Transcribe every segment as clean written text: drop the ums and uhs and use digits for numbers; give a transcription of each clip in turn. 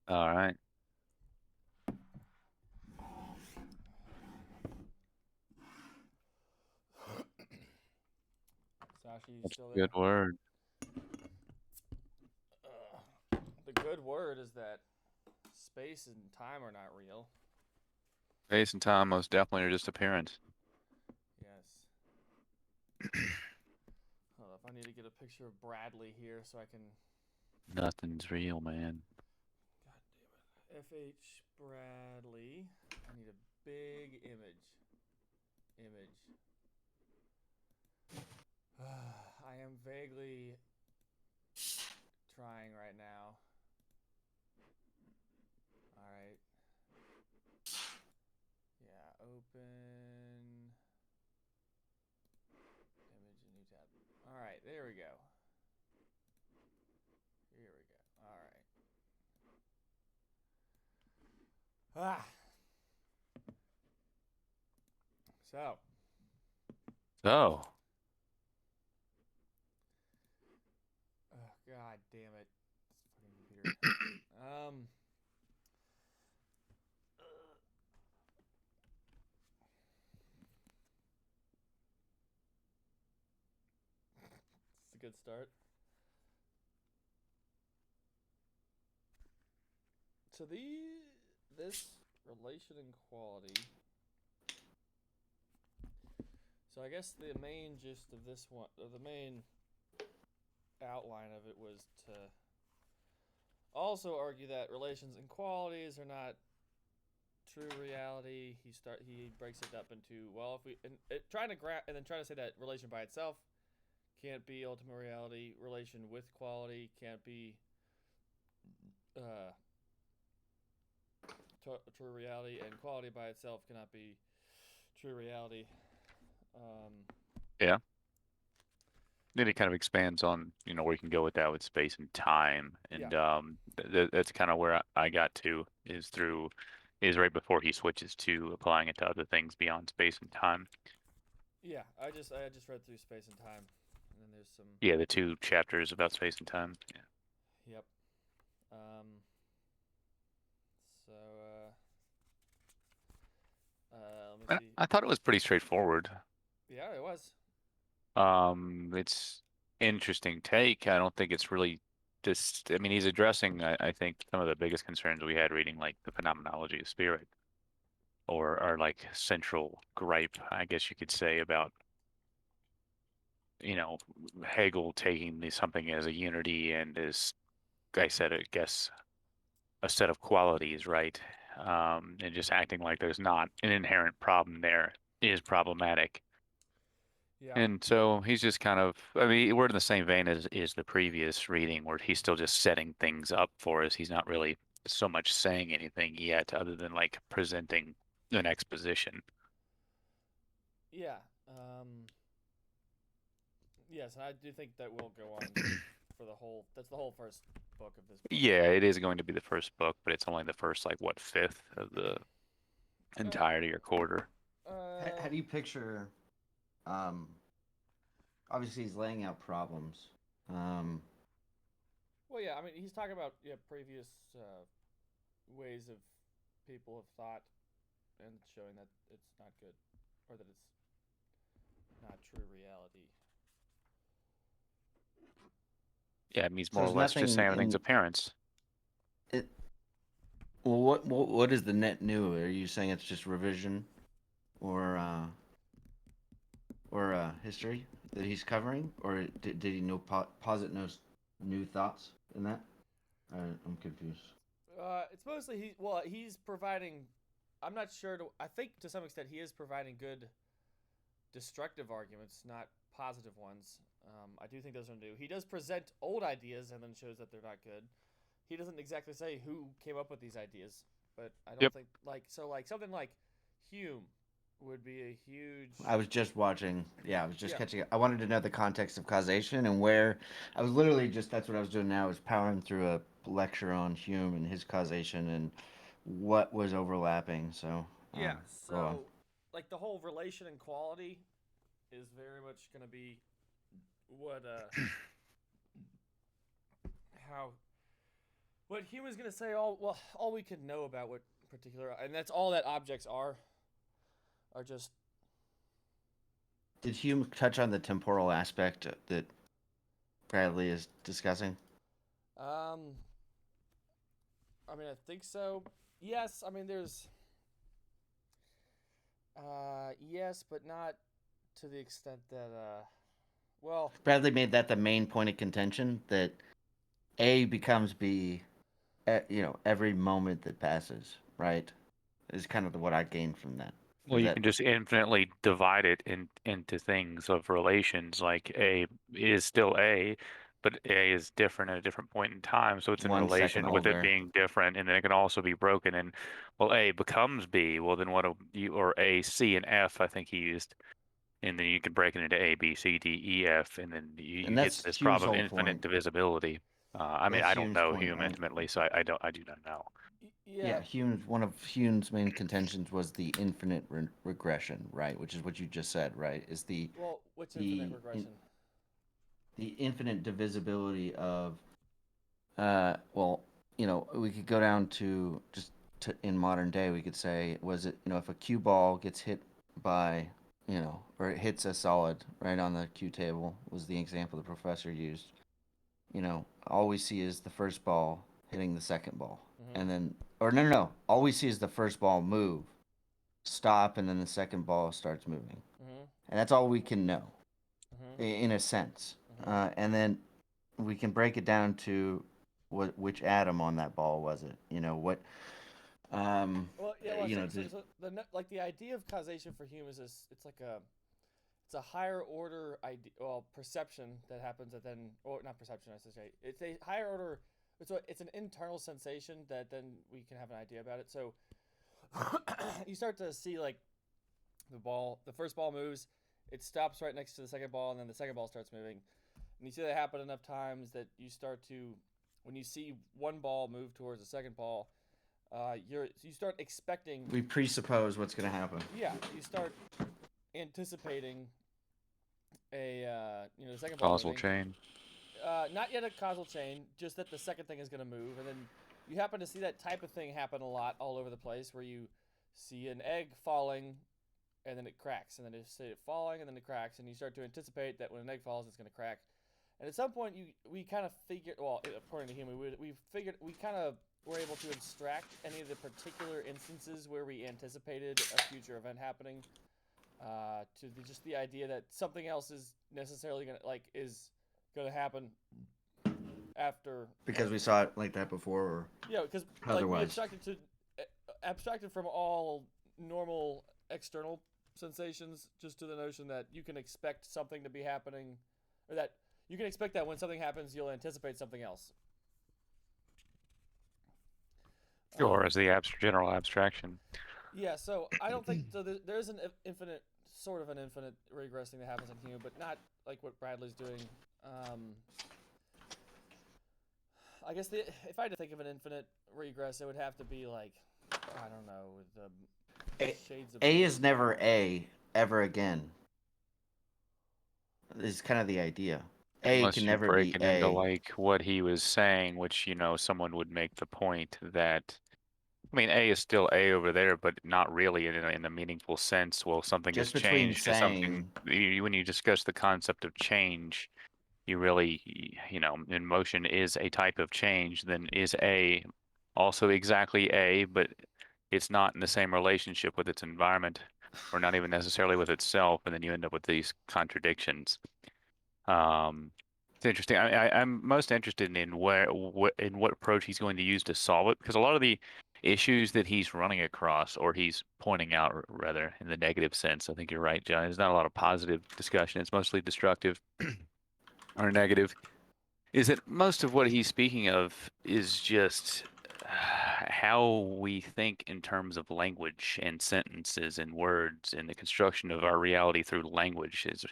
All right. Sashi, you That's still a good there? word. The good word is that space and time are not real. Space and time most definitely are just appearance. Yes. Hold up, I need to get a picture of Bradley here so I can. Nothing's real, man. God damn it. FH Bradley. I need a big image. Image. I am vaguely trying right now. Alright. Yeah, open. Image, new tab. Alright, there we go. Here we go. Alright. Ah! So, So, oh, god damn it. This fucking computer. Um, it's a good start. So this relation and quality. So I guess the main gist of this one, or the main outline of it was to also argue that relations and qualities are not true reality. He breaks it up into, well, if we trying to and then trying to say that relation by itself can't be ultimate reality. Relation with quality can't be uh, true reality, and quality by itself cannot be true reality. Um, yeah. Then it kind of expands on, where you can go with that with space and time. yeah, And that's kind of where I got to is right before he switches to applying it to other things beyond space and time. yeah. I just read through space and time, and then there's some. Yeah, the two chapters about space and time. Yeah. Yep. Um, so let me And see. I thought it was pretty straightforward. Yeah, it was. It's interesting take. I don't think it's really just, I mean, he's addressing, I think, some of the biggest concerns we had reading like the phenomenology of spirit or our like central gripe, I guess you could say, about, you know, Hegel taking something as a unity and as I said, I guess a set of qualities, right? And just acting like there's not an inherent problem there is problematic. Yeah. And so he's just kind of, I mean, we're in the same vein as is the previous reading where he's still just setting things up for us. He's not really so much saying anything yet other than like presenting an exposition. Yeah. Yes, and I do think that will go on for the whole. That's the whole first book of this book. Yeah, it is going to be the first book, but it's only the first like what fifth of the Uh, entirety or quarter. How uh, do you picture? Um, Obviously, he's laying out problems. Um, well, yeah. I mean, he's talking about previous ways of people have thought and showing that it's not good, or that it's not true reality. Yeah, it means so more or there's less just nothing saying everything's in appearance. it. Well, what is the net new? Are you saying it's just revision, or history that he's covering, or did he posit no new thoughts in that? I'm confused. It's mostly he's providing. I'm not sure. I think to some extent he is providing good destructive arguments, not positive ones. I do think those are new. He does present old ideas and then shows that they're not good. He doesn't exactly say who came up with these ideas, but I don't Yep. think like something like Hume would be a huge. I was just watching. Yeah, I was just Yeah, catching it. I wanted to know the context of causation and where. I was literally just that's what I was doing now. I was powering through a lecture on Hume and his causation and what was overlapping. So, yeah. go on. So like the whole relation and quality is very much going to be what how What humans gonna say? All we can know about what particular, and that's all that objects are just. Did Hume touch on the temporal aspect that Bradley is discussing? Um, I mean, I think so. Yes, I mean, there's. Yes, but not to the extent that. Well, Bradley made that the main point of contention that A becomes B, every moment that passes, right? Is kind of what I gained from that. Well, Is you that can just infinitely divide it into things of relations. Like A is still A, but A is different at a different point in time, so it's in 1 second relation with it older? being different, and then it can also be broken. And well, A becomes B. Well, then what do you or A, C, and F? I think he used, and then you can break it into A, B, C, D, E, F, and then you And get to that's this Hume's problem of whole infinite point. divisibility. I mean, That's I don't Hume's know point, Hume right? intimately, so I do not know. yeah. Yeah, Hume's one of Hume's main contentions was the infinite regression, right? Which is what you just said, right? Is Well, what's infinite the in, regression? the infinite divisibility of well, we could go down to just in modern day, we could say, was it, if a cue ball gets hit by, or it hits a solid right on the cue table, was the example the professor used. All we see is the first ball hitting the second ball. Mm-hmm. And then, or no, no, no. All we see is the first ball move, stop, and then the second ball starts moving. Mm-hmm. And that's all we can know, Mm-hmm. in a sense. Mm-hmm. And then we can break it down to which atom on that ball was it? Um, Well, yeah. Well, there's like the idea of causation for humans is it's a higher order idea, well, perception that happens that then, or not perception, I should say. It's a higher order. It's an internal sensation that then we can have an idea about it. So you start to see like the first ball moves, it stops right next to the second ball, and then the second ball starts moving. And you see that happen enough times that you start to, when you see one ball move towards the second ball, you start expecting, we presuppose what's going to happen. yeah, you start anticipating the second ball Causal moving. chain. Not yet a causal chain, just that the second thing is going to move, and then you happen to see that type of thing happen a lot all over the place, where you see an egg falling, and then it cracks, and then you see it falling, and then it cracks, and you start to anticipate that when an egg falls, it's going to crack. And at some point, we kind of figured, well, according to him, we kind of were able to extract any of the particular instances where we anticipated a future event happening, just the idea that something else is necessarily gonna happen after, Because like, we saw it like that before or because like we otherwise. abstracted from all normal external sensations just to the notion that you can expect something to be happening, or that you can expect that when something happens you'll anticipate something else. Sure, um, as the general abstraction. yeah, so I don't think so. There's an infinite, sort of an infinite regress thing that happens in human, but not like what Bradley's doing. um, I guess if I had to think of an infinite regress, it would have to be like, I don't know, the A, shades of A blue. is never A ever again. Is kind of the idea. A can Unless you never break be it into A. like what he was saying, which, someone would make the point that, I mean, A is still A over there, but not really in a meaningful sense. Well, something has Just between changed to something. saying, When you discuss the concept of change, you really, in motion is a type of change, then is A also exactly A, but it's not in the same relationship with its environment, or not even necessarily with itself, and then you end up with these contradictions. Um, it's interesting. I'm most interested in what approach he's going to use to solve it, because a lot of the issues that he's running across, or he's pointing out, rather, in the negative sense, I think you're right, John. There's not a lot of positive discussion. It's mostly destructive or negative. Is that most of what he's speaking of is just how we think in terms of language and sentences and words and the construction of our reality through language is,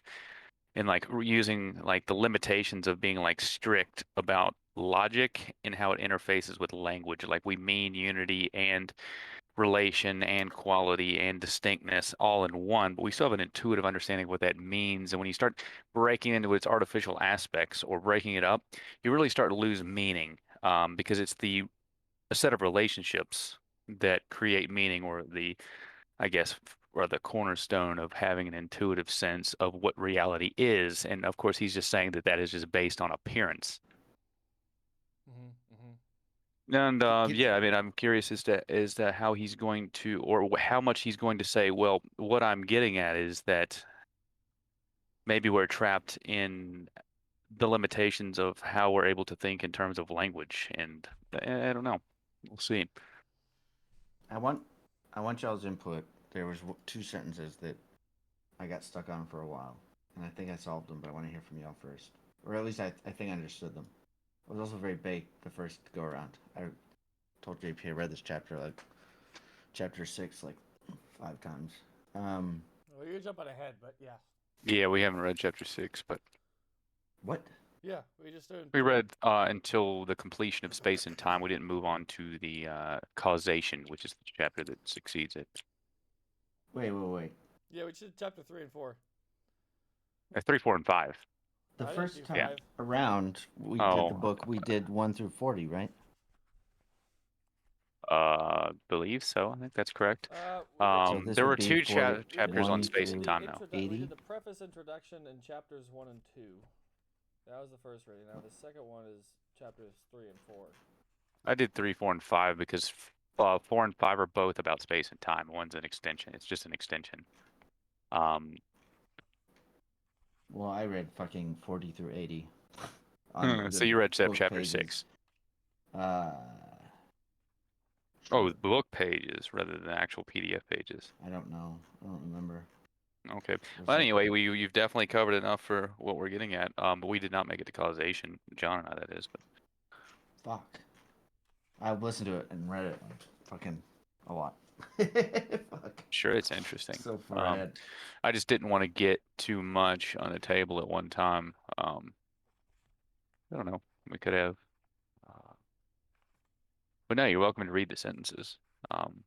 and like using like the limitations of being like strict about logic and how it interfaces with language. Like we mean unity and relation and quality and distinctness all in one, but we still have an intuitive understanding of what that means. And when you start breaking into its artificial aspects or breaking it up, you really start to lose meaning. Because it's the a set of relationships that create meaning, or I guess, or the cornerstone of having an intuitive sense of what reality is. And of course, he's just saying that that is just based on appearance. Mm-hmm. And Can, yeah, I mean, I'm curious as to how he's going to, or how much he's going to say. Well, what I'm getting at is that maybe we're trapped in the limitations of how we're able to think in terms of language, and I don't know. We'll see. I want I want y'all's input. There was two sentences that I got stuck on for a while, and I think I solved them, but I want to hear from y'all first, or at least I think I understood them. I was also very baked the first go around. I told JP I read this chapter like chapter 6 like 5 times. Um, Well, you're jumping ahead, but yeah. Yeah, we haven't read chapter 6, but what? Yeah, we just doing we 4. read until the completion of space and time. We didn't move on to the causation, which is the chapter that succeeds it. Wait. Yeah, we did chapter 3 and 4. 3, 4, and 5. The I didn't do first time Yeah. 5. around we did the Oh, book, we did 1 through 40, right? believe so. I think that's correct. We did So this There would were be two 40, chapters on 1 space did and the through time, though. we did 80. the preface introduction in chapters 1 and 2. That was the first reading. Now the second one is chapters 3 and 4. I did 3, 4, and 5 because 4 and 5 are both about space and time. One's an extension. It's just an extension. Um, Well, I read fucking 40 through 80 on so the you read book chapter pages. 6. Uh, Oh, sure. the book pages rather than actual PDF pages. I don't know. I don't remember. Okay. There's Well, like, anyway, you've definitely covered enough for what we're getting at. But we did not make it to causation. John and I, that is. But fuck. I've listened to it and read it like fucking a lot. Fuck. sure, it's interesting. So far ahead. I just didn't want to get too much on the table at one time. I don't know. We could have. Uh, but no, you're welcome to read the sentences. Um,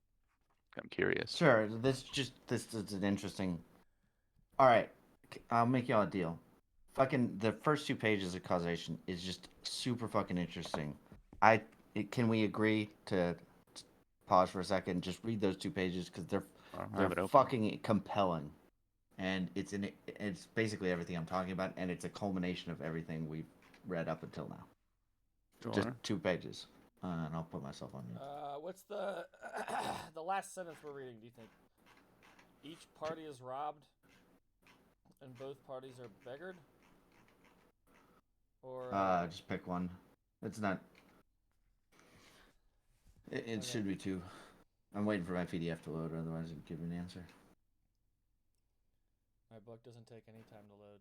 I'm curious. Sure. This is an interesting. All right. I'll make y'all a deal. Fucking the first 2 pages of causation is just super fucking interesting. I can we agree to pause for a second and just read those 2 pages because I they're have it open. fucking compelling, and it's basically everything I'm talking about, and it's a culmination of everything we've read up until now. Just Sure. 2 pages, and I'll put myself on mute. What's the the last sentence we're reading? Do you think each party is robbed and both parties are beggared, or Just pick one. It's not. It okay? should be two. I'm waiting for my PDF to load, otherwise it'd give me an answer. My book doesn't take any time to load.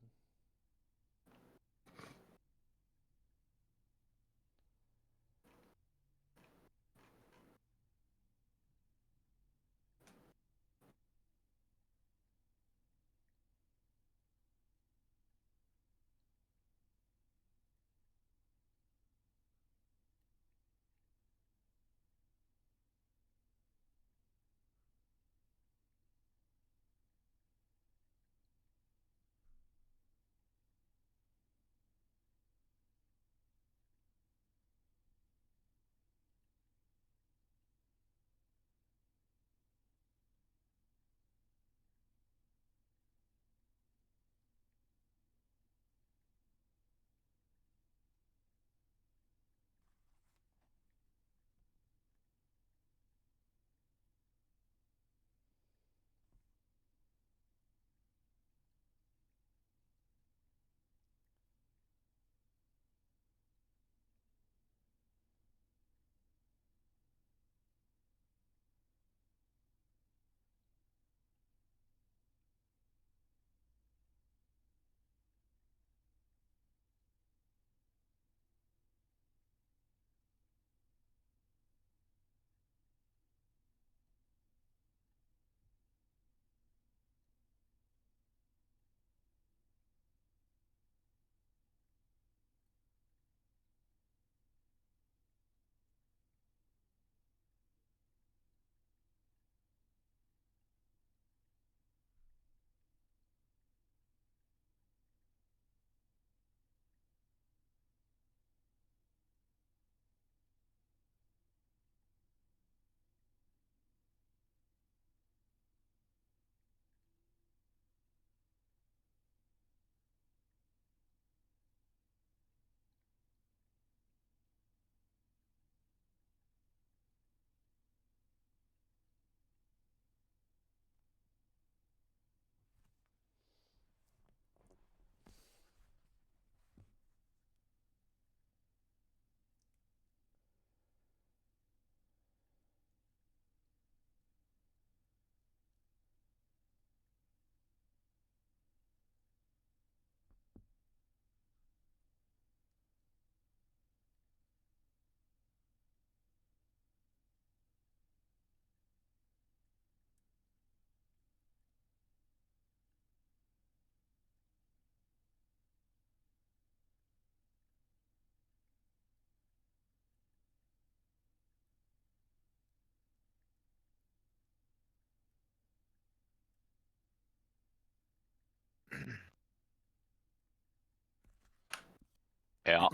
Yeah.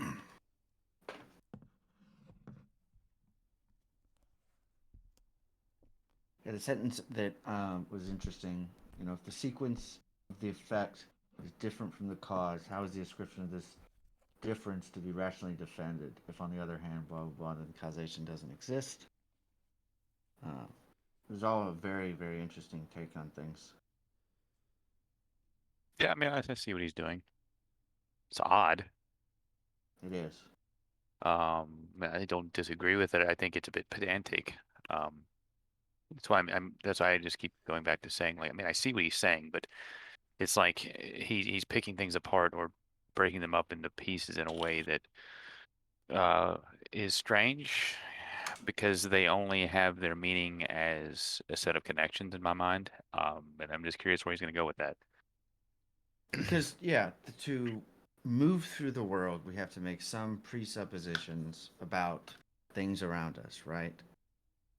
Yeah, the sentence that was interesting. You know, if the sequence of the effect is different from the cause, how is the description of this difference to be rationally defended? If, on the other hand, blah blah blah, then causation doesn't exist. Uh, it was all a very very interesting take on things. Yeah, I mean, I see what he's doing. It's odd. It is. I don't disagree with it. I think it's a bit pedantic. Um, that's why I just keep going back to saying, like, I mean, I see what he's saying, but it's like he's picking things apart or breaking them up into pieces in a way that uh, is strange because they only have their meaning as a set of connections in my mind. And I'm just curious where he's going to go with that. Because yeah, to move through the world, we have to make some presuppositions about things around us, right?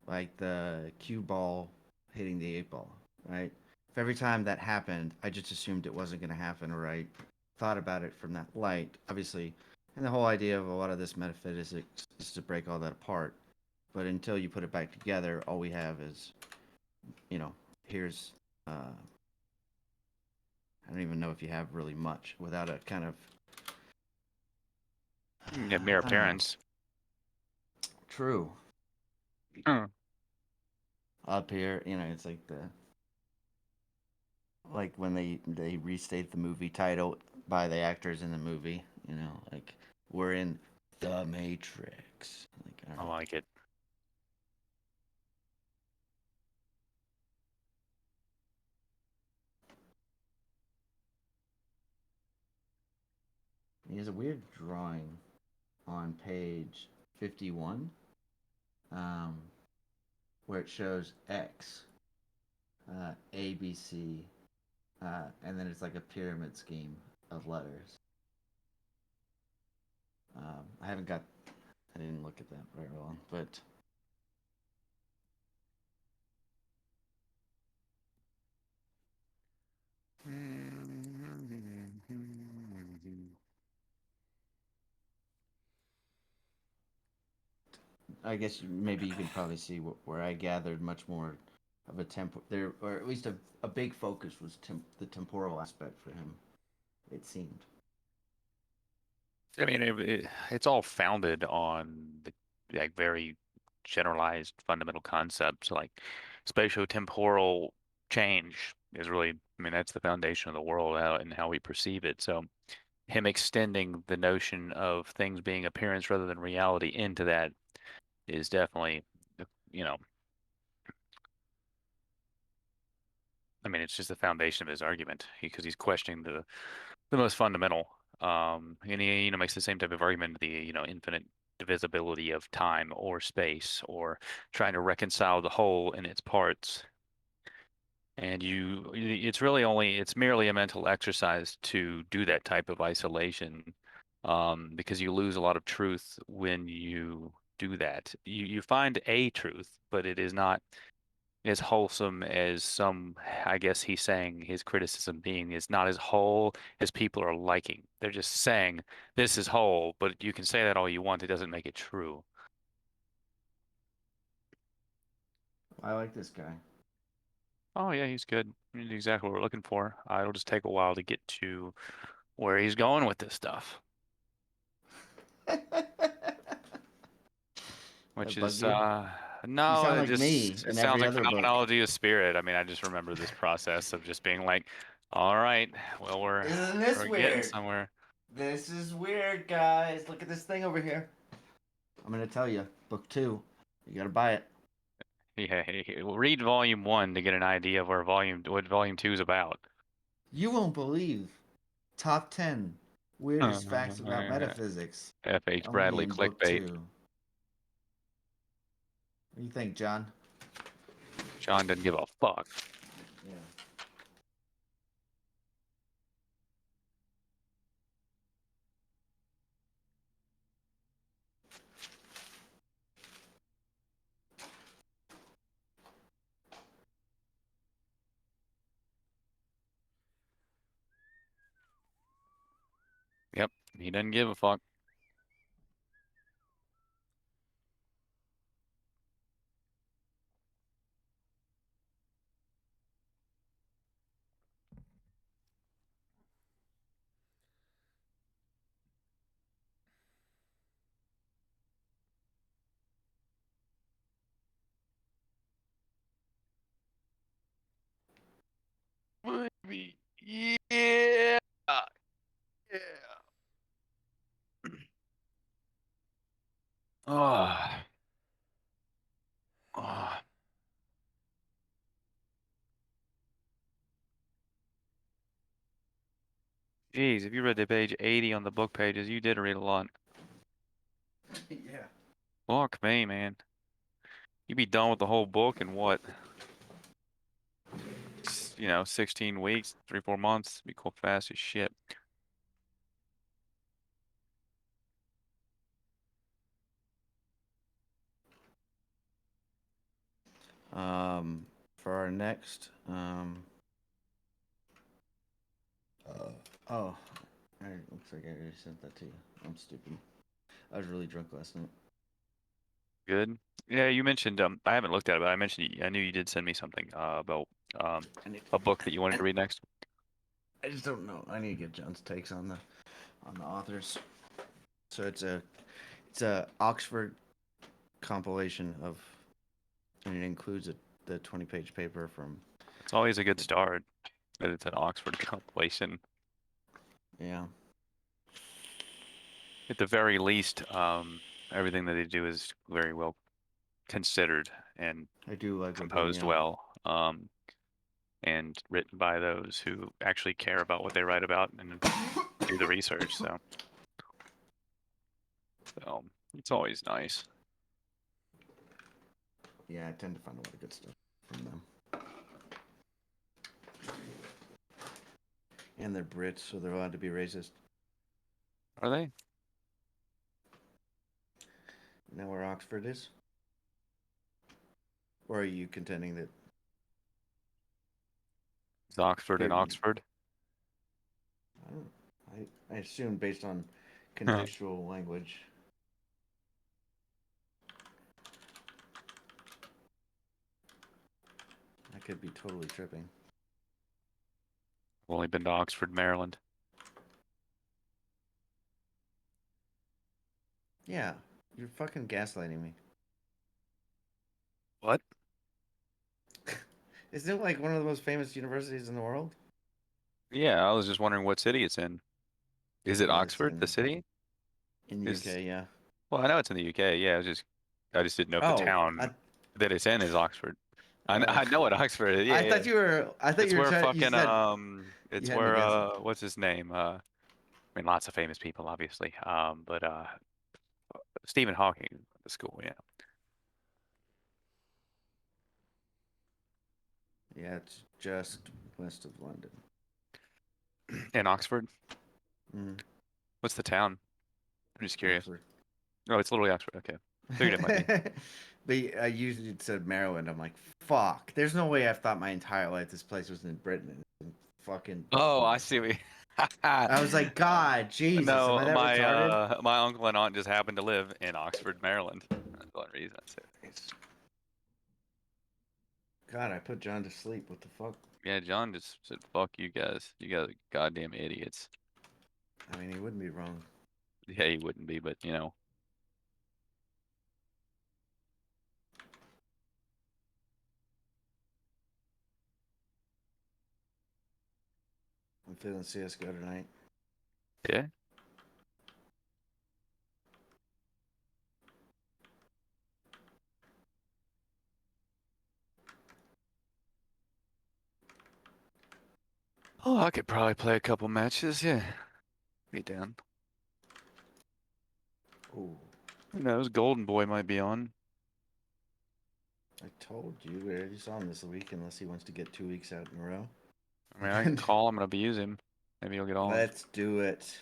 Like the cue ball hitting the eight ball, right? If every time that happened, I just assumed it wasn't going to happen, or I thought about it from that light, obviously. And the whole idea of a lot of this metaphysics is to break all that apart. But until you put it back together, all we have is, you know, here's, I don't even know if you have really much without a kind of, Yeah, mere I don't know, appearance. true. Hmm. Up here, you know, it's like like when they restate the movie title by the actors in the movie, you know, like we're in the Matrix. Like I don't I know. like it. He has a weird drawing on page 51, um, where it shows X, A, B, C, and then it's like a pyramid scheme of letters. I haven't got, I didn't look at that very well, but I guess maybe you can probably see where I gathered much more of a tempo there, or at least a big focus was the temporal aspect for him. It seemed. I mean, it's all founded on the like very generalized fundamental concepts like spatiotemporal change is really, I mean, that's the foundation of the world and how we perceive it. So him extending the notion of things being appearance rather than reality into that is definitely, you know, I mean, it's just the foundation of his argument because he's questioning the most fundamental. And he, makes the same type of argument, the, infinite divisibility of time or space, or trying to reconcile the whole in its parts. And it's merely a mental exercise to do that type of isolation, because you lose a lot of truth when you do that. You find a truth, but it is not as wholesome as some, I guess he's saying his criticism being is not as whole as people are liking. They're just saying this is whole, but you can say that all you want, it doesn't make it true. I like this guy. Oh yeah, he's good. He's exactly what we're looking for. It'll just take a while to get to where he's going with this stuff, which That bug is you? You no, sound like me it in sounds every like other book. phenomenology of spirit. I mean, I just remember this process of just being like, all right, well, Isn't this we're getting weird? somewhere. This is weird, guys. Look at this thing over here. I'm gonna tell you, book two. You gotta buy it. Yeah, read volume one to get an idea of what volume two is about. You won't believe top 10 weirdest facts about metaphysics. F.H. Only Bradley in book clickbait. two. What do you think, John? John doesn't give a fuck. Yeah. Yep, he doesn't give a fuck. Jeez, if you read to page 80 on the book pages, you did read a lot. Yeah. Fuck me, man. You'd be done with the whole book in what? 16 weeks, 3, 4 months. Be cool fast as shit. For our next, oh, looks like I already sent that to you. I'm stupid. I was really drunk last night. Good. Yeah, you mentioned I haven't looked at it, but I knew you did send me something about um I need, a book that you wanted I, to read next. I just don't know. I need to get John's takes on the authors. So it's a Oxford compilation of, and it includes the 20-page paper from. It's always a good start that it's an Oxford compilation. Yeah, At the very least, everything that they do is very well considered and I do like what they. composed Yeah, well, and written by those who actually care about what they write about and do the research. So it's always nice. yeah. I tend to find a lot of good stuff from them. And they're Brits, so they're allowed to be racist. Are they? You know where Oxford is? Or are you contending that Is Oxford here and you? Oxford? I don't. I assume based on contextual language. I could be totally tripping. I've only been to Oxford, Maryland. Yeah, you're fucking gaslighting me. What? Isn't it like one of the most famous universities in the world? Yeah, I was just wondering what city it's in. Is it It's Oxford, the city? in the Is UK. Yeah. Well, I know it's in the UK. Yeah, I just didn't know if the Oh, town that it's in is Oxford. uh, I know what Oxford is. Yeah, I yeah. thought you were. I thought It's you were where trying. You fucking said you it's had me where guessing. what's his name? I mean, lots of famous people, obviously. But Stephen Hawking went to school. Yeah, Yeah, it's just west of London. in Oxford. Mm, What's the town? I'm just curious. Oxford. Oh, it's literally Oxford. Okay, figured it might be. But I usually said Maryland. I'm like, fuck. There's no way I've thought my entire life this place was in Britain. And it's in fucking Oh, I see. Oxford. We. I was like, God, Jesus, am I No, that retarded? my uncle and aunt just happened to live in Oxford, Maryland. That's the only reason I said it. God, I put John to sleep. What the fuck? Yeah, John just said, "Fuck you guys. You guys are goddamn idiots." I mean, he wouldn't be wrong. Yeah, he wouldn't be, but I'm feeling CS:GO tonight. yeah. Oh, I could probably play a couple matches. Yeah, be down. Ooh, Who knows? Golden Boy might be on. I told you. We already saw him this week, unless he wants to get 2 weeks out in a row. I mean, I can call him and abuse him. Maybe he'll get on. Let's do it.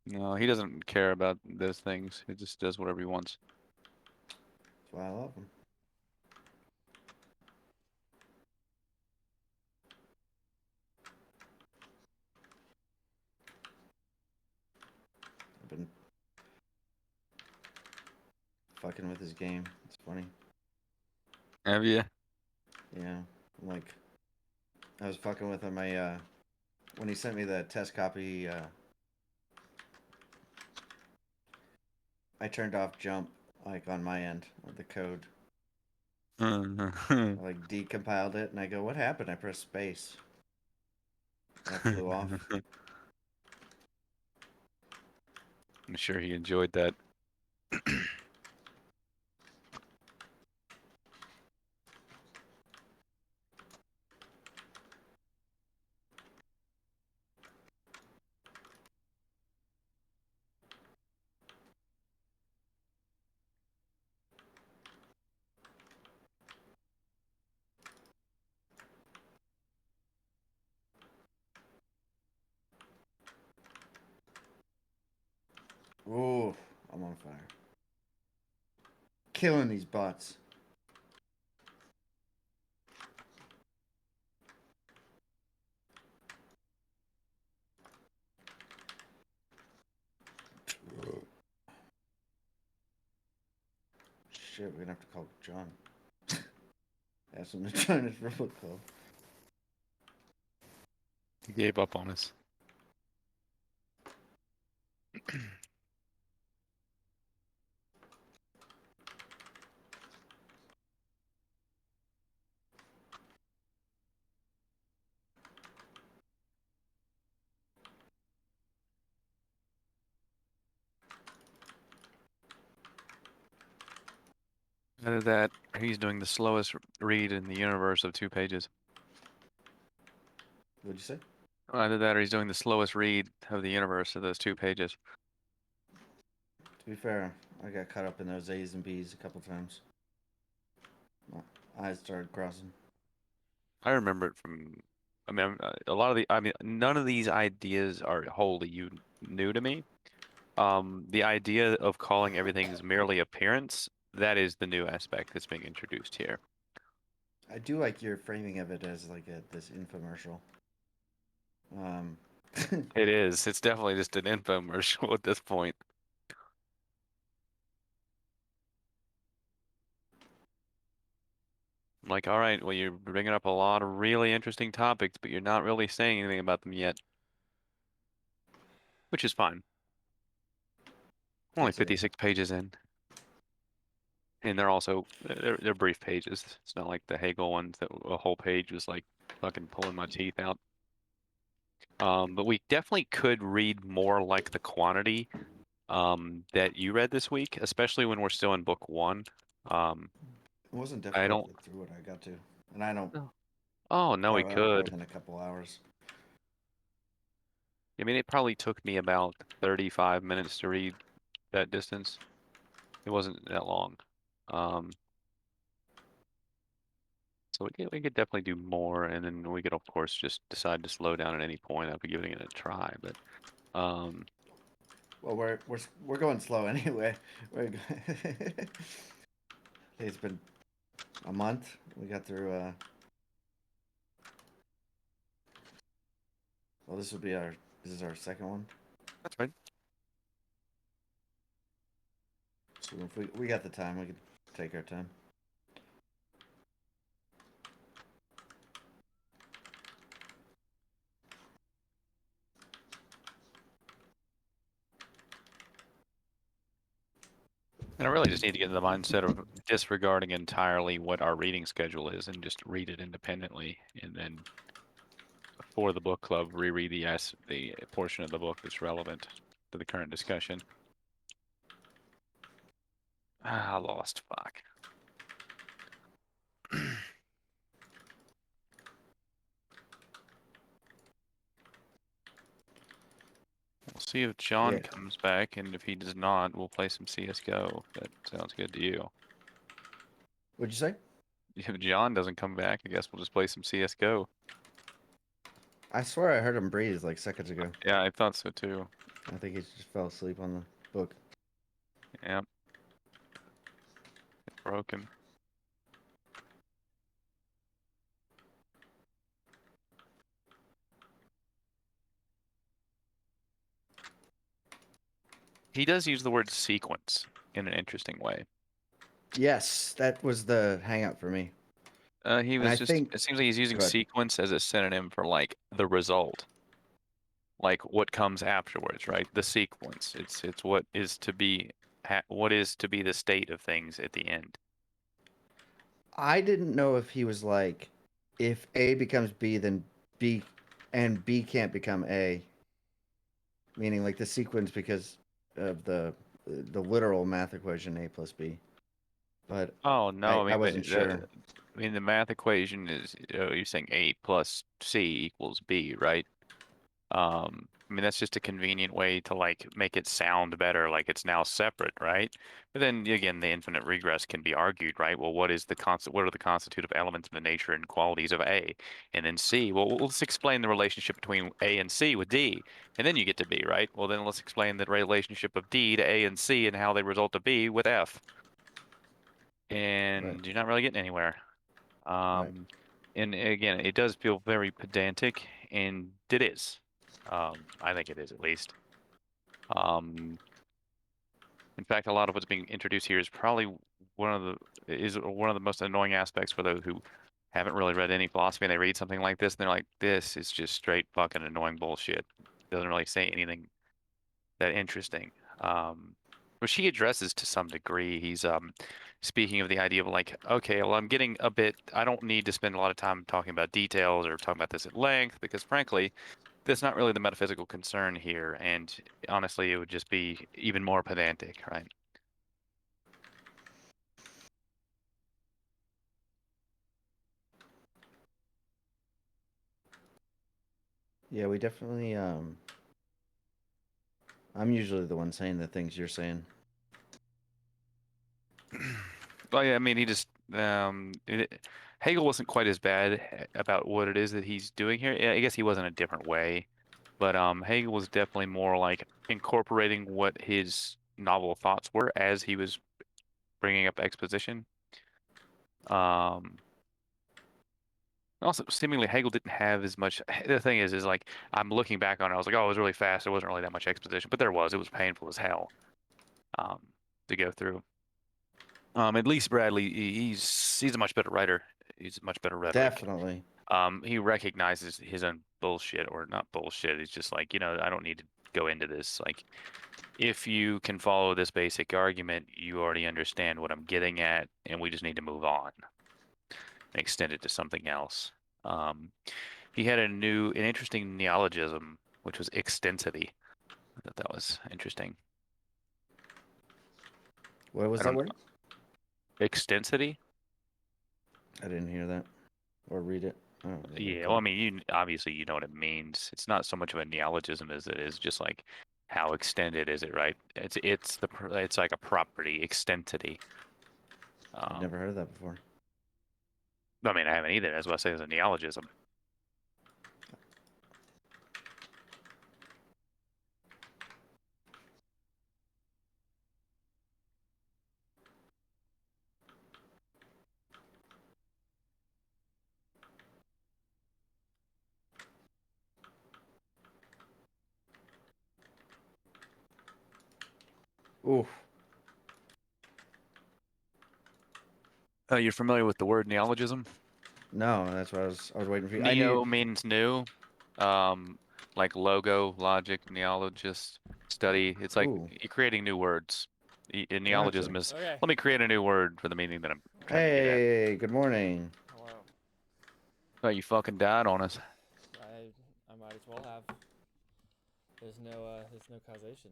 No, he doesn't care about those things. He just does whatever he wants. That's why I love him. I've been fucking with his game. It's funny. Have you? Yeah, like I was fucking with him. When he sent me the test copy, I turned off jump like on my end of the code. I like decompiled it, and I go, "What happened?" I pressed space. That flew off. I'm sure he enjoyed that. I'm on fire. Killing these bots. Shit, we're gonna have to call John. Ask him to join his robot call. He gave up on us. Either that, or he's doing the slowest read in the universe of 2 pages. What'd you say? Either that, or he's doing the slowest read of the universe of those 2 pages. To be fair, I got caught up in those A's and B's a couple times. My eyes started crossing. I remember it from. I mean, a lot of the. I mean, none of these ideas are wholly new to me. The idea of calling everything's merely appearance, that is the new aspect that's being introduced here. I do like your framing of it as like this infomercial. Um, It is. It's definitely just an infomercial at this point. I'm like, all right, well, you're bringing up a lot of really interesting topics, but you're not really saying anything about them yet, which is fine. Only That's it. 56 pages in, and they're also they're brief pages. It's not like the Hegel ones that a whole page was like fucking pulling my teeth out. But we definitely could read more like the quantity that you read this week, especially when we're still in book one. Um, It wasn't I difficult to don't. get through what I got to, and I don't Oh, oh, no, we carve out more could. than a couple hours. I mean, it probably took me about 35 minutes to read that distance. It wasn't that long. Um, so we could definitely do more, and then we could of course just decide to slow down at any point after giving it a try. But um, Well, we're going slow anyway. We're it's been a month. We got through. Well, this will be our. This is our second one. that's right. So if we got the time, we could take our time. And I really just need to get in the mindset of disregarding entirely what our reading schedule is and just read it independently, and then for the book club, reread the portion of the book that's relevant to the current discussion. Ah, I lost. Fuck. We'll see if John Yeah. comes back, and if he does not, we'll play some CS:GO. That sounds good to you. What'd you say? If John doesn't come back, I guess we'll just play some CS:GO. I swear I heard him breathe like seconds ago. Yeah, I thought so too. I think he just fell asleep on the book. Yep, it broke him. He does use the word sequence in an interesting way. Yes, that was the hang up for me. He And was I just, think, it seems like he's using good. sequence as a synonym for like the result, like what comes afterwards, right? The sequence. It's what is to be, what is to be the state of things at the end. I didn't know if he was like, if A becomes B, then B, and B can't become A, meaning like the sequence because of the literal math equation A plus B. But Oh no, I I mean, but wasn't sure. I mean the math equation is you're saying A plus C equals B, right? I mean, that's just a convenient way to like make it sound better, like it's now separate, right? But then again, the infinite regress can be argued, right? Well, what are the constitutive elements of the nature and qualities of A? And then C, well, let's explain the relationship between A and C with D. And then you get to B, right? Well, then let's explain the relationship of D to A and C and how they result to B with F. Right. And you're not really getting anywhere. Right. Um, and again, it does feel very pedantic, and it is. I think it is at least. Um, in fact, a lot of what's being introduced here is probably one of the most annoying aspects for those who haven't really read any philosophy and they read something like this and they're like, this is just straight fucking annoying bullshit. Doesn't really say anything that interesting. Which he addresses to some degree. He's speaking of the idea of like, okay, well, I'm getting a bit. I don't need to spend a lot of time talking about details or talking about this at length because, frankly, that's not really the metaphysical concern here. And honestly, it would just be even more pedantic, right? Yeah, we definitely. I'm usually the one saying the things you're saying. Well, yeah, I mean, Hegel wasn't quite as bad about what it is that he's doing here. Yeah, I guess he was in a different way. But Hegel was definitely more like incorporating what his novel thoughts were as he was bringing up exposition. Um, Also, seemingly Hegel didn't have as much. The thing is like I'm looking back on it, I was like, oh, it was really fast. There wasn't really that much exposition, but there was. It was painful as hell um, to go through. At least Bradley, he's a much better writer. He's a much better rhetoric. Definitely. He recognizes his own bullshit, or not bullshit. He's just like, I don't need to go into this. Like, if you can follow this basic argument, you already understand what I'm getting at, and we just need to move on and extend it to something else. Um, he had an interesting neologism, which was extensity. I thought that was interesting. What was I that don't word? extensity. I didn't hear that or read it. I don't really Yeah, well, recall. I mean, obviously you know what it means. It's not so much of a neologism as it is just like how extended is it, right? It's like a property, extensity. I'd never Um, heard of that before. I mean, I haven't either. That's what I say is a neologism. Oof. You're familiar with the word neologism? No, that's what I was waiting for you. I knew. Neo means new, um, like logo, logic, neologist, study. It's like Ooh, you're creating new words. A gotcha. neologism is, Okay. let me create a new word for the meaning that I'm trying to get at. Hey, good morning. Hello. Oh, you fucking died on us. I might as well have. There's no causation.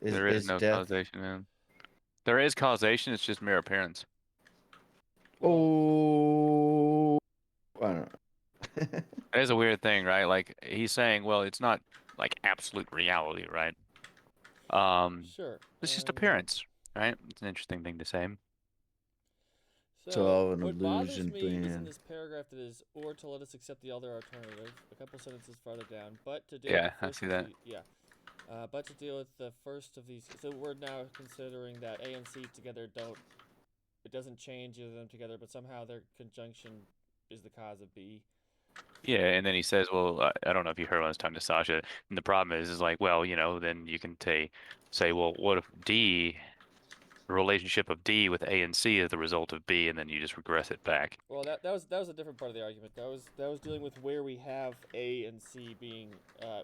Is There is is no death? causation, man. There is causation, it's just mere appearance. Well, Oh, I don't know. It is a weird thing, right? Like he's saying, well, it's not like absolute reality, right? Um, sure. it's just appearance, right? It's an interesting thing to say. It's So all an what bothers illusion, me is in man. this paragraph that is, or to let us accept the other alternative. A couple sentences farther down, but to deal with the Yeah, I first see of that. the yeah, but to deal with the first of these. So we're now considering that A and C together don't. It doesn't change either of them together, but somehow their conjunction is the cause of B. Yeah, and then he says, well, I don't know if you heard when I was talking to Sasha, and the problem is like, well, then you can say, well, what if the relationship of D with A and C is the result of B, and then you just regress it back. Well, that was a different part of the argument. That was dealing with where we have A and C being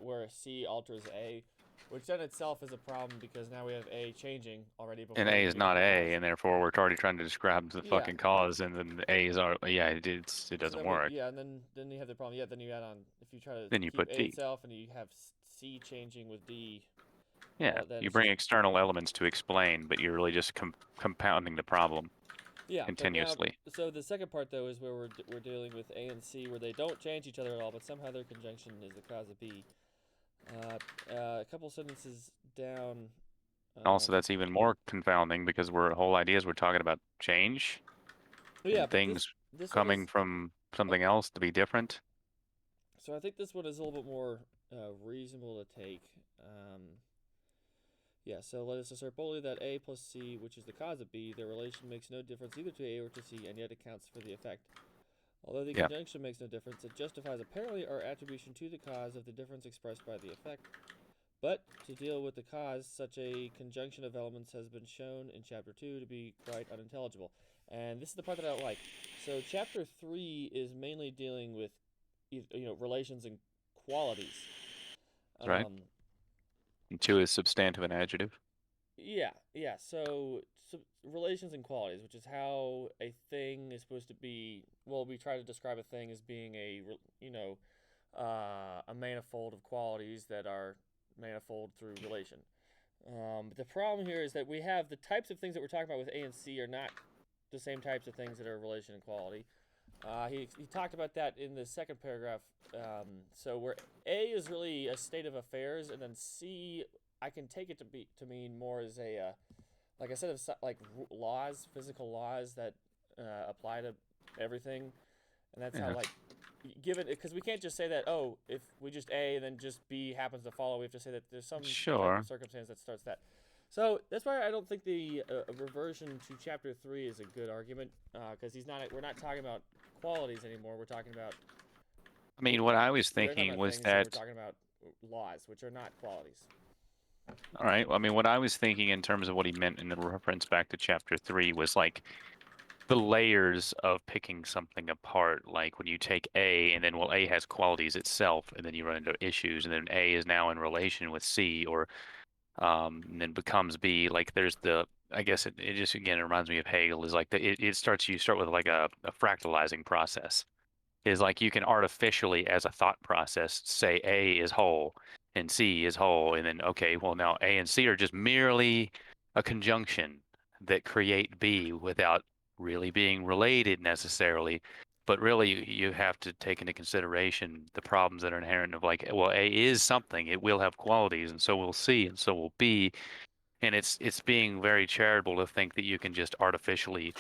where C alters A, which then itself is a problem because now we have A changing already And before A we is even get to not the A, cause. and therefore we're already trying to describe the Yeah. fucking cause, and then the A is our, yeah, it So doesn't then we work. yeah, and then you have the problem. Yeah, then you add on if you try to Then you keep put A D. itself and you have C changing with D. Yeah, Well, then you it's bring just external elements to explain, but you're really just compounding the problem yeah. But now continuously. so the second part though is where we're dealing with A and C where they don't change each other at all, but somehow their conjunction is the cause of B. A couple sentences down. Also, that's even more confounding because we're whole ideas we're talking about change Yeah, and but this things this one coming is. from Oh, something else to be different. so I think this one is a little bit more reasonable to take. Yeah, so let us assert boldly that A plus C, which is the cause of B, their relation makes no difference either to A or to C, and yet accounts for the effect. Although the Yeah, conjunction makes no difference, it justifies apparently our attribution to the cause of the difference expressed by the effect. But to deal with the cause, such a conjunction of elements has been shown in Chapter 2 to be quite unintelligible. And this is the part that I don't like. So Chapter 3 is mainly dealing with relations and qualities. that's right. Um, And two is substantive and adjective. yeah. So relations and qualities, which is how a thing is supposed to be. Well, we try to describe a thing as being a manifold of qualities that are manifold through relation. But the problem here is that we have the types of things that we're talking about with A and C are not the same types of things that are relation and quality. He talked about that in the second paragraph. So where A is really a state of affairs, and then C, I can take it to mean more as a like I said, of like laws, physical laws that apply to everything, and that's how Yeah, like given because we can't just say that if we just A and then just B happens to follow. We have to say that there's some type of sure. circumstance that starts that. So that's why I don't think the reversion to chapter 3 is a good argument because he's not. We're not talking about qualities anymore. We're talking about I mean, what I was we are talking thinking about was things and we're that, talking about laws, which are not qualities. all right, I mean, what I was thinking in terms of what he meant in the reference back to chapter 3 was like the layers of picking something apart. Like when you take A and then, well, A has qualities itself, and then you run into issues, and then A is now in relation with C, or and then becomes B. Like there's the, I guess it just again it reminds me of Hegel is like it starts you start with like a fractalizing process is like you can artificially as a thought process say A is whole and C is whole, and then okay, well now A and C are just merely a conjunction that create B without really being related necessarily. But really, you have to take into consideration the problems that are inherent of like, well, A is something, it will have qualities, and so will C, and so will B, and it's being very charitable to think that you can just artificially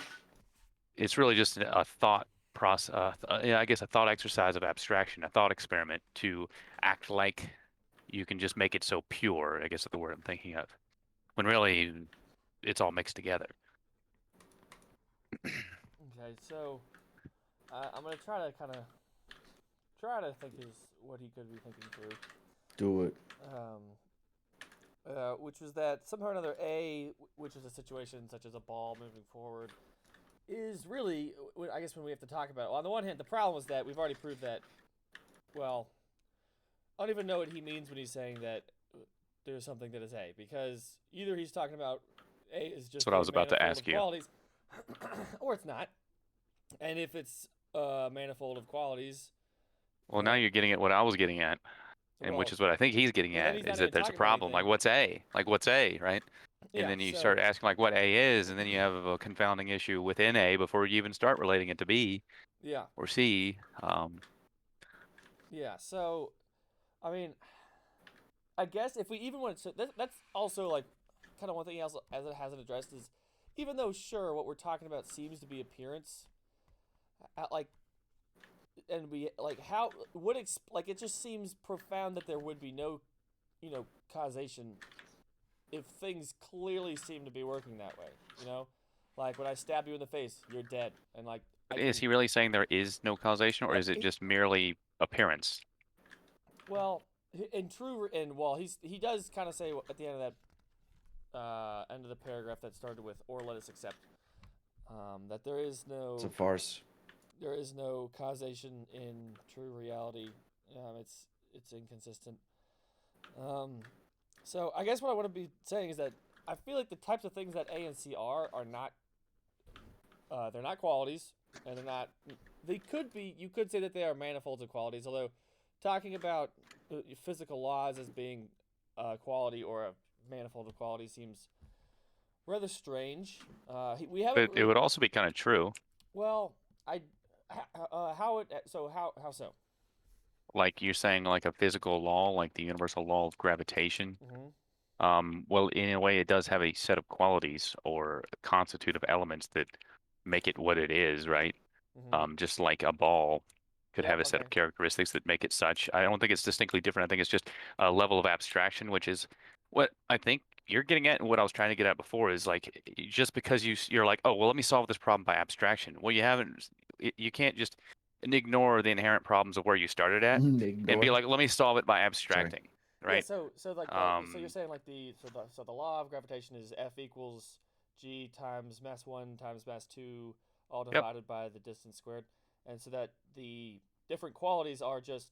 it's really just a thought process, yeah, I guess a thought exercise of abstraction, a thought experiment to act like you can just make it so pure, I guess is the word I'm thinking of, when really it's all mixed together. Okay, so I'm gonna try to think is what he could be thinking through. Do it. Um, which was that somehow or another A, which is a situation such as a ball moving forward, is really, I guess, when we have to talk about it. Well, on the one hand, the problem was that we've already proved that. Well, I don't even know what he means when he's saying that there's something that is A, because either he's talking about A is That's just what I a was about to manifold ask of you. qualities, or it's not. And if it's a manifold of qualities, Well, now then you're getting at what I was getting at, and which well, is what I think he's getting well then at, he's is not that even there's a talking about problem. Like, anything. what's A? Like, what's A, right? And Yeah. then you start So asking, like, what A is, and then you have a confounding issue within A before you even start relating it to B yeah, or C. yeah. So I mean, I guess if we even want to, so that's also like kind of one thing else as it hasn't addressed is even though sure what we're talking about seems to be appearance, like and we like how would like it just seems profound that there would be no causation if things clearly seem to be working that way. Like when I stab you in the face, you're dead, and like I But is can he really saying there is no causation, or well is it just merely appearance? well in true and well he does kind of say at the end of that end of the paragraph that started with or let us accept that It's a farce. there is no causation in true reality. It's inconsistent. Um, so I guess what I want to be saying is that I feel like the types of things that A and C are not they're not qualities, and they're not. They could be. You could say that they are manifolds of qualities. Although talking about physical laws as being a quality or a manifold of qualities seems rather strange. We haven't But it really. would also be kind of true. Well, I how it so how so? like you're saying, like a physical law, like the universal law of gravitation. Mm-hmm. Well, in a way, it does have a set of qualities or constitutive elements that make it what it is, right? Mm-hmm. Just like a ball could Yep. have a set Okay. of characteristics that make it such. I don't think it's distinctly different. I think it's just a level of abstraction, which is what I think you're getting at, and what I was trying to get at before is like just because you're like, oh, well, let me solve this problem by abstraction. Well, you haven't. You can't just ignore the inherent problems of where you started at and be Ignore. like, let me solve it by Sorry. abstracting, Yeah. right? So like the so you're Um, saying like the law of gravitation is F equals G times mass one times mass two, all yep, divided by the distance squared, and so that the different qualities are just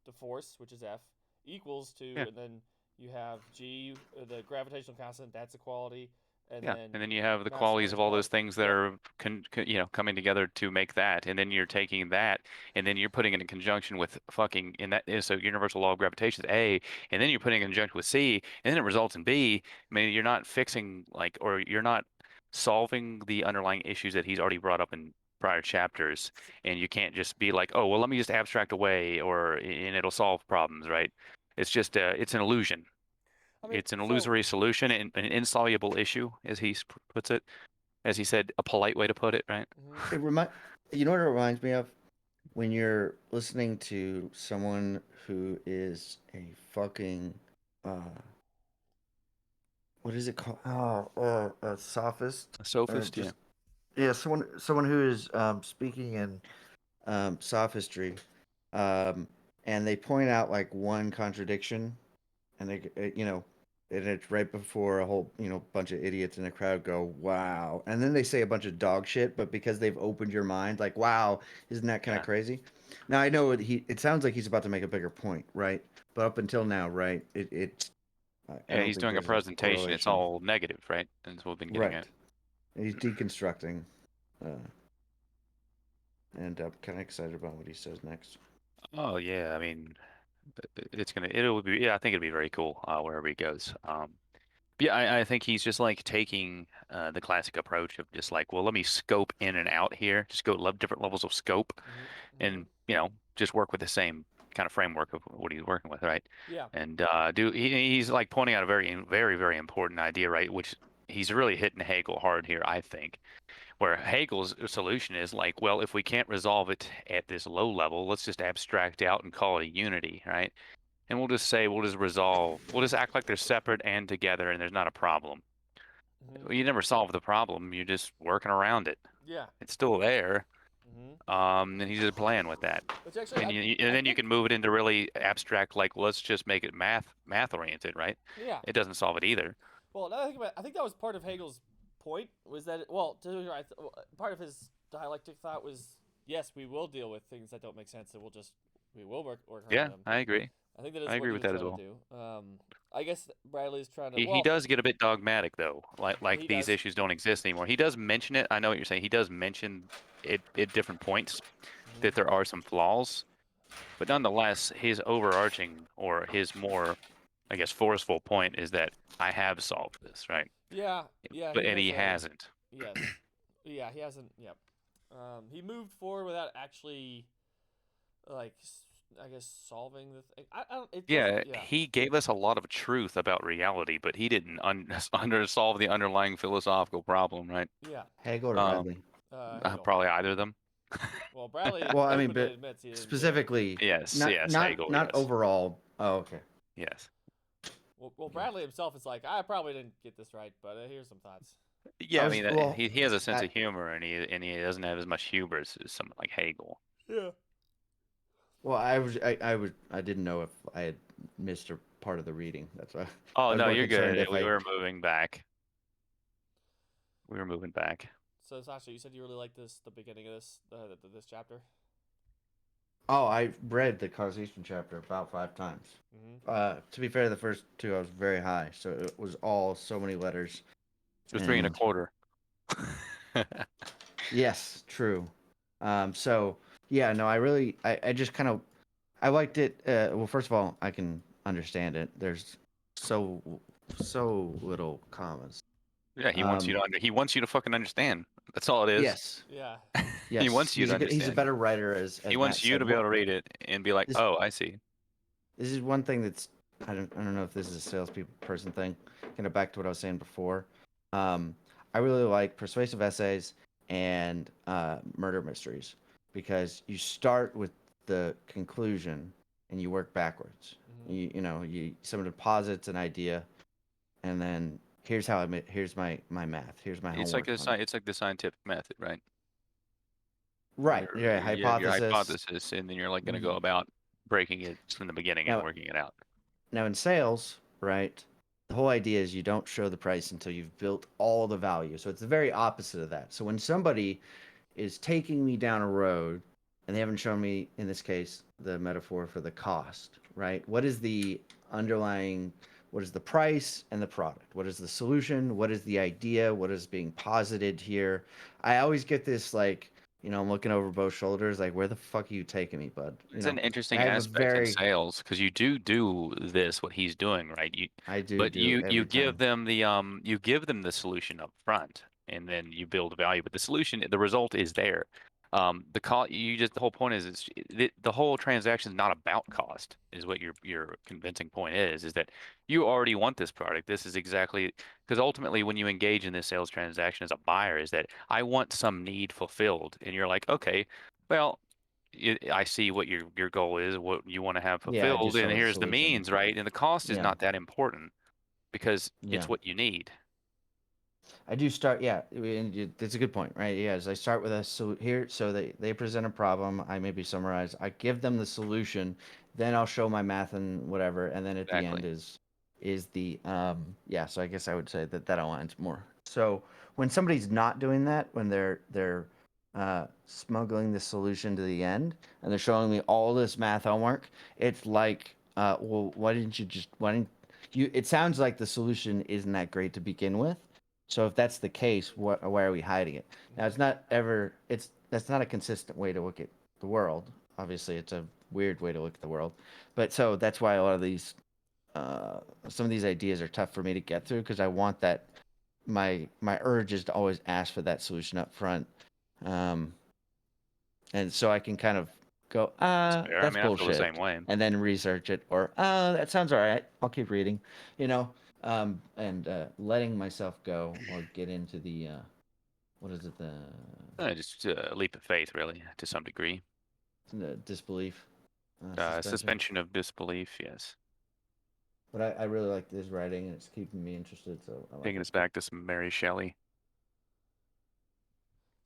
the force, which is F, equals to, yeah. and then you have G, the gravitational constant, that's a quality, and Yeah, then and then you have the mass one qualities is of a all those quality. things that Yeah. are coming together to make that, and then you're taking that, and then you're putting it in conjunction with fucking, and that is so universal law of gravitation is A, and then you're putting it in conjunction with C, and then it results in B. I mean, you're not fixing like, or you're not solving the underlying issues that he's already brought up in prior chapters, and you can't just be like, oh, well, let me just abstract away, or and it'll solve problems, right? It's just it's an illusion. I mean, It's an so. illusory solution and an insoluble issue, as he puts it. As he said, a polite way to put it, right? Mhm. It remind you know what it reminds me of when you're listening to someone who is a fucking uh what is it called? A sophist A or sophist, yeah. just yeah, someone who is speaking in sophistry, um, and they point out like one contradiction, and and it's right before a whole bunch of idiots in the crowd go wow, and then they say a bunch of dog shit, but because they've opened your mind, like wow, isn't that kind of Yeah. crazy? Now I know it sounds like he's about to make a bigger point, right? But up until now, right, I Yeah, don't he's think doing a there's a presentation. It's correlation. all negative, right? That's what we've been getting at. Right. He's deconstructing, uh, and I'm kind of excited about what he says next. Oh yeah, I mean, it'll be, yeah, I think it'll be very cool wherever he goes. Yeah, I think he's just like taking the classic approach of just like, well, let me scope in and out here, just go different levels of scope, Mhm. Mhm. and just work with the same kind of framework of what he's working with, right? Yeah. And he's like pointing out a very very important idea, right? Which he's really hitting Hegel hard here, I think. Where Hegel's solution is like, well, if we can't resolve it at this low level, let's just abstract out and call it a unity, right? And we'll just say we'll just act like they're separate and together, and there's not a problem. Mhm. Well, you never solve the problem. You're just working around it. Yeah. It's still there. Mhm. And he's just playing with that. Which actually, And I then you think can move it into really abstract, like let's just make it math oriented, right? yeah. It doesn't solve it either. Well, now that I think about it, I think that was part of Hegel's point was that well, part of his dialectic thought was yes, we will deal with things that don't make sense, and we will work around Yeah, them. I agree. I think that I is what agree he with was that as trying to well. do. I guess Bradley's trying to. He Well, does get a bit dogmatic though, like he these does. issues don't exist anymore. He does mention it. I know what you're saying. He does mention it at different points that Hmm. there are some flaws, but nonetheless, his overarching or his more, I guess, forceful point is that I have solved this, right? Yeah, yeah, But he and has he a hasn't. yes, yeah, he hasn't. Yep. He moved forward without actually like I guess solving the thing. I don't. It doesn't. Yeah, Yeah. he gave us a lot of truth about reality, but he didn't under solve the underlying philosophical problem, right? Yeah. Hegel or Um, Bradley? Hegel. probably either of them. Well, Bradley Well, I mean, openly but admits he didn't do it. specifically, Yes, not yes, not Hegel, not yes, overall. Oh, okay. yes. Well, Bradley himself is like, I probably didn't get this right, but here's some thoughts. I Yeah, I was mean, well. he has a sense I of humor, and he doesn't have as much hubris as someone like Hegel. Yeah. I didn't know if I had missed a part of the reading. That's why Oh I was no, more you're concerned good. if We I. were moving back. We were moving back. So Sasha, you said you really liked the beginning of this chapter. Oh, I read the causation chapter about 5 times. Mm-hmm. To be fair, the first two I was very high, so it was all so many letters. So three and a And quarter. yes, true. So yeah, no, I just kind of I liked it. Well, first of all, I can understand it. There's so so little commas. Yeah, Um, he wants you to fucking understand. That's all it is. Yes, Yeah. He yes. wants you to He's a understand. better writer, He as Matt wants you said. to be able to read it and be like, This "Oh, I see." this is one thing that's I don't know if this is a salespeople person thing. Kind of back to what I was saying before. Um, I really like persuasive essays and murder mysteries because you start with the conclusion and you work backwards. Hmm. You someone deposits an idea and then here's my math. Here's my It's like homework a on it. it's like the scientific method, right? Right. Yeah. Your Hypothesis. hypothesis, and then you're like going to go about breaking it from the beginning and Now, working it out. Now in sales, right, the whole idea is you don't show the price until you've built all the value. So it's the very opposite of that. So when somebody is taking me down a road and they haven't shown me, in this case, the metaphor for the cost, right? What is the underlying, what is the price and the product? What is the solution? What is the idea? What is being posited here? I always get this like, I'm looking over both shoulders, like, where the fuck are you taking me, bud? It's an And interesting I have a aspect in very, sales because you do this what he's doing, right? I do But do you every give time. them you give them the solution up front, and then you build value. But the solution, the result is there. The whole point is the whole transaction is not about cost, is what your convincing point is that you already want this product. This is exactly because ultimately when you engage in this sales transaction as a buyer, is that I want some need fulfilled, and you're like, okay. Well, I see what your goal is, what you want to have Yeah, I fulfilled, just and saw the here's the solution. means, right? And the cost is Yeah, not that important because it's yeah. what you need. I do start. Yeah, that's a good point, right? Yeah, as I start with here, so they present a problem. I maybe summarize. I give them the solution, then I'll show my math and whatever, and then at the end Exactly. is the yeah. So I guess I would say that aligns more. So when somebody's not doing that, when they're smuggling the solution to the end, and they're showing me all this math homework, it's like, well, why didn't you? It sounds like the solution isn't that great to begin with. So if that's the case, why are we hiding it? Now Hmm. it's not ever it's that's not a consistent way to look at the world. Obviously, it's a weird way to look at the world. But so that's why a lot of these some of these ideas are tough for me to get through because I want that my urge is to always ask for that solution up front. Um, and so I can kind of go, It's fair. I that's mean, I feel the same bullshit, way. and then research it, or that sounds all right. I'll keep reading, you know, and letting myself go or get into the what is it, Just a leap of faith, really, to some degree. the disbelief, suspension. Suspension of disbelief, yes. But I really like this writing, and it's keeping me interested, so I like Taking it. us back to some Mary Shelley.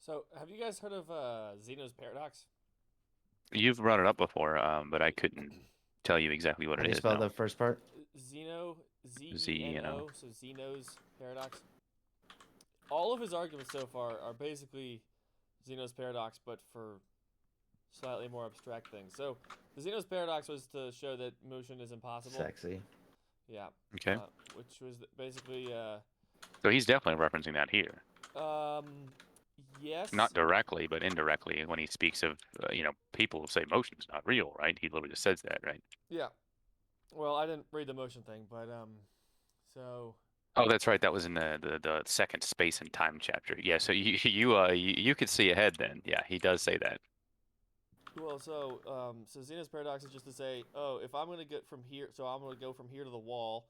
So, have you guys heard of Zeno's paradox? You've brought it up before, but I couldn't tell you exactly what How it do you is. spell No, the first part? Zeno, Z, you know. Zeno, so Zeno's paradox. All of his arguments so far are basically Zeno's paradox, but for slightly more abstract things. So, the Zeno's paradox was to show that motion is impossible. Sexy. Yeah, Okay. which was basically, So he's definitely referencing that here. um, Not yes, directly, but indirectly when he speaks of, people say motion's not real, right? He literally just says that, right? yeah. Well, I didn't read the motion thing, but so Oh, that's right. That was in the second space and time chapter. Yeah. So you could see ahead then. Yeah, he does say that. so Zeno's paradox is just to say, oh, if I'm gonna get from here, so I'm gonna go from here to the wall.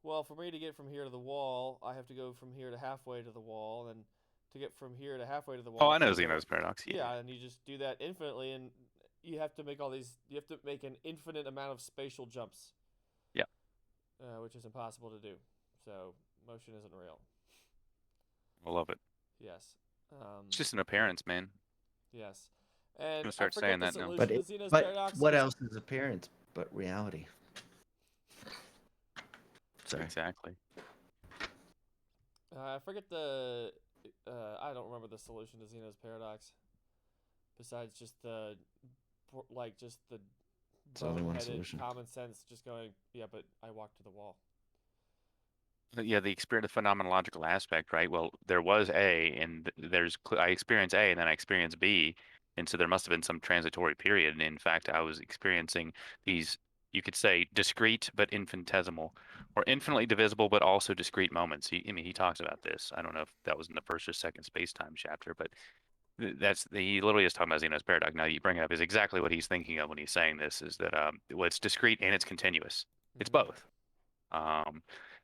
Well, for me to get from here to the wall, I have to go from here to halfway to the wall, and to get from here to halfway to the Oh, wall, I I know have to go. Zeno's paradox. Yeah. Yeah, and you just do that infinitely, and you have to make all these. You have to make an infinite amount of spatial jumps, Yeah. which is impossible to do. So motion isn't real. I love it. Yes. It's just an appearance, man. Yes. I'm And gonna I start forget saying the that now. But solution to Zeno's but paradox. what It's else is appearance but reality? Sorry. Exactly. I forget the. I don't remember the solution to Zeno's paradox. Besides just just the It's only one boneheaded solution. common sense, just going, yeah, but I walked to the wall. Yeah, the experience, the phenomenological aspect, right? Well, there was A, and I experience A, and then I experience B, and so there must have been some transitory period. And in fact, I was experiencing these, You could say discrete but infinitesimal, or infinitely divisible but also discrete moments. I mean, he talks about this. I don't know if that was in the first or second space-time chapter, but he literally is talking about Zeno's paradox. Now you bring it up is exactly what he's thinking of when he's saying this. Is that well, it's discrete and it's continuous. It's Mm-hmm. both. Um,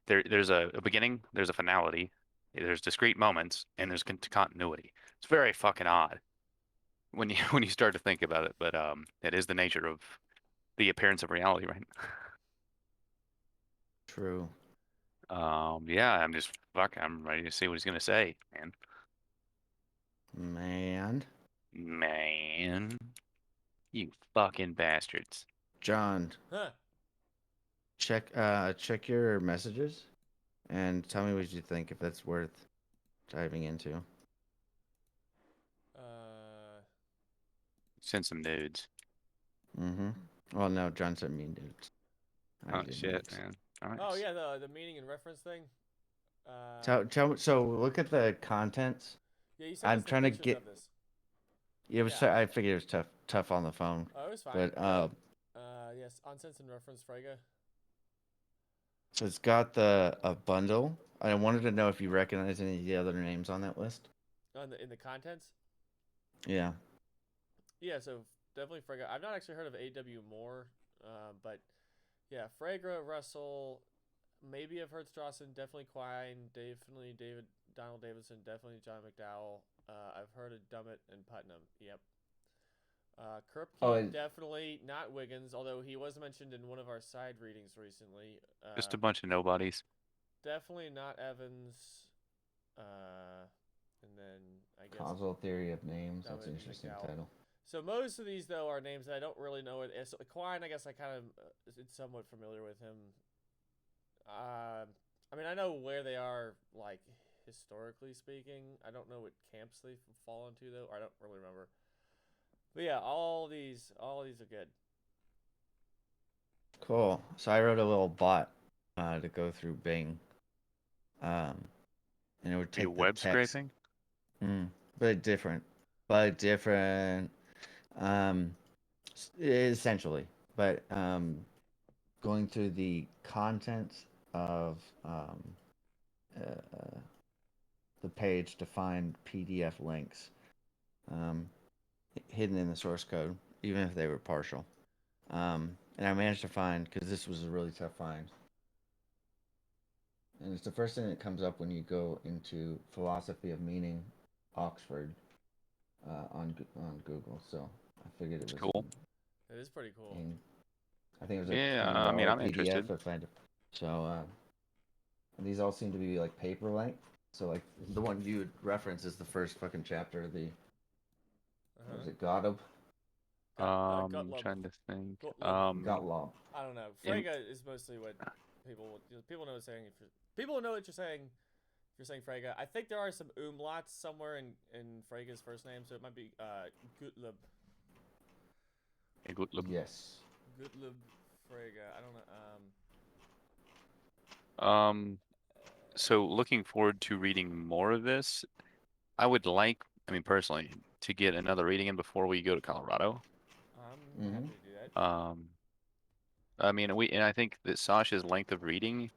there's a beginning, there's a finality, there's discrete moments, and there's continuity. It's very fucking odd when you when you start to think about it, but it is the nature of the appearance of reality, right? True. Yeah, I'm ready to see what he's gonna say, man. Man. Man, you fucking bastards. John, Huh. check your messages and tell me what you think if that's worth diving into. Uh. Send some nudes. Mm-hmm. Well, no, John sent me nudes. I Oh did shit, nudes. man. Oh Nice. yeah, the meaning and reference thing. Tell me. So look at the contents. Yeah, you sent I'm us the trying to pictures get. of this. It was. Yeah. I figured it was tough on the phone, Oh, it was fine. but Yep. Yes, on sense and reference, Frege. so it's got the a bundle. I wanted to know if you recognize any of the other names on that list. On the in the contents. Yeah. Yeah, so definitely Frege. I've not actually heard of A.W. Moore, but yeah, Fragra, Russell. Maybe I've heard Strawson. Definitely Quine. Definitely David Donald Davidson. Definitely John McDowell. I've heard of Dummett and Putnam. Yep. Oh, Kripke, definitely not Wiggins, although he was mentioned in one of our side readings recently. Just a bunch of nobodies. Definitely not Evans. Uh, and then I guess causal theory of names. That's Dummett an and interesting McDowell. title. So most of these though are names that I don't really know. So Quine, I guess I kind of somewhat familiar with him. Uh, I mean, I know where they are, like historically speaking. I don't know what camps they fall into though. Or I don't really remember. But yeah, all these are good. Cool. So I wrote a little bot to go through Bing, um, and it would Are you take the web text, scraping? mm, but different, but different, um, essentially. But going through the content of uh, the page to find PDF links um, hidden in the source code, even if they were partial. And I managed to find because this was a really tough find. And it's the first thing that comes up when you go into philosophy of meaning, Oxford, on Google. So I figured it It's was cool. in, It is pretty cool. in I think it was a Yeah, I mean, $20 I'm interested. PDF. I find it. So and these all seem to be like paper length. So like the one you reference is the first fucking chapter of the Uh what huh. was it Gottlob? Gottlob. Trying to think. Gottlob. Gottlob. I don't know. In Frege is mostly what people know. Saying if people know what you're saying. If you're saying Frege, I think there are some umlauts somewhere in Frege's first name, so it might be Gottlob. Yes. Gottlob Frege. I don't know. um, so looking forward to reading more of this. I would like, I mean, personally, to get another reading in before we go to Colorado. I'm Mm-hmm. happy to do that. Um, I mean, and I think that Sasha's length of reading,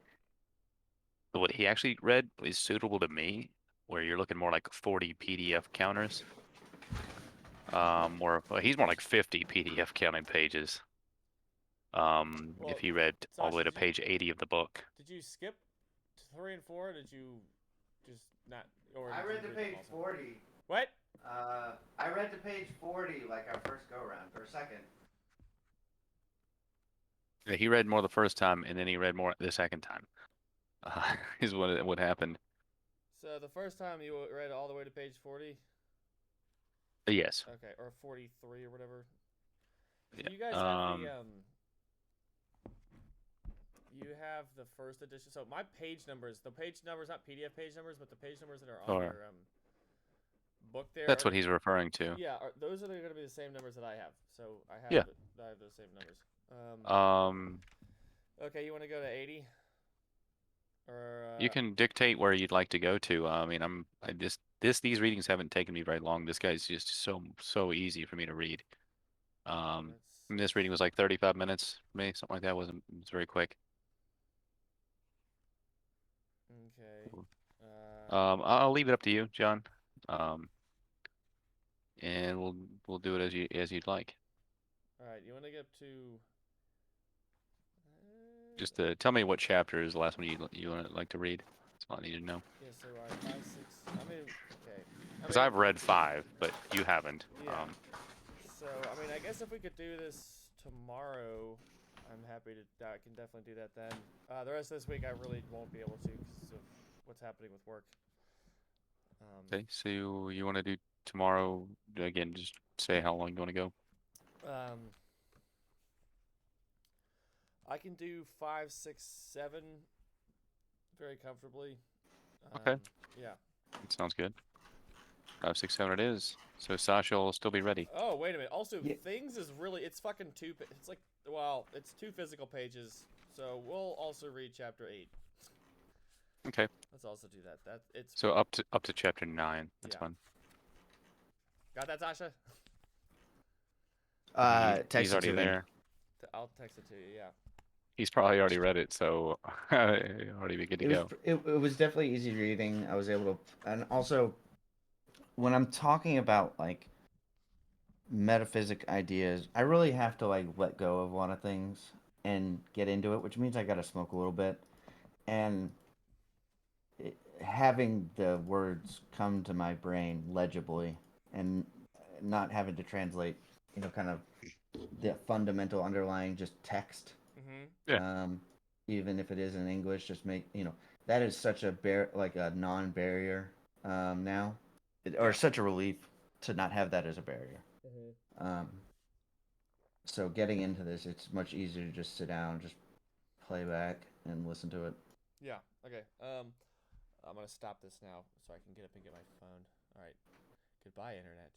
what he actually read, is suitable to me, where you're looking more like 40 PDF counters. Or well, he's more like 50 PDF counting pages. If Well, he read all the way Sasha, to page 80 of the book. did you skip 3 and 4? Or did you just not, or I did you read to read them page also? 40. What? I read to page 40 like our first go round or second. Yeah, he read more the first time, and then he read more the second time. Is what happened. So the first time you read all the way to page 40, Yes. okay, or 43 or whatever. So Yeah. you guys have the first edition. So my page numbers, the page numbers, not PDF page numbers, but the page numbers that are on Or your book there that's are what he's referring to. yeah, those are going to be the same numbers that I have. So Yeah. I have those same numbers. Um, Okay, you want to go to 80 or you can dictate where you'd like to go to. I mean, I just these readings haven't taken me very long. This guy's just so easy for me to read. Um, let's And this reading was like 35 minutes for me, something like that. It was very quick. Okay. I'll leave it up to you, John. Um, and we'll do it as you'd like. All right. You want to get up to? Just tell me what chapter is the last one you want like to read. That's all I need to know. Yeah. So all right, 5, 6. I mean, okay. I Because mean, I've read 5, but you haven't. yeah. So I mean, I guess if we could do this tomorrow, I'm happy to. I can definitely do that then. The rest of this week, I really won't be able to because of what's happening with work. Um, Okay, so you want to do tomorrow again? Just say how long you want to go. um, I can do 5, 6, 7 very comfortably. Okay, Yeah. that sounds good. 5, 6, 7 it is. So Sasha will still be ready. Oh, wait a minute. Also, Yeah. things is really it's fucking two. It's like well, it's 2 physical pages. So we'll also read chapter 8. Okay, Let's also do that. That it's so up to chapter 9. That's yeah. fine. Got that, Sasha? He's Text it already to me. there. I'll text it to you. Yeah. He's probably already read it, so already be good to It was go. it was definitely easy reading. I was able to, and also when I'm talking about like metaphysic ideas, I really have to like let go of a lot of things and get into it, which means I got to smoke a little bit. And having the words come to my brain legibly and not having to translate, kind of the fundamental underlying just text, Mhm. Yeah, um, even if it is in English, just that is such a like a non-barrier now, or Yeah. such a relief to not have that as a barrier. Mhm. Um, so getting into this, it's much easier to just sit down, just play back and listen to it. Yeah. Okay. I'm gonna stop this now so I can get up and get my phone. All right. Goodbye, internet.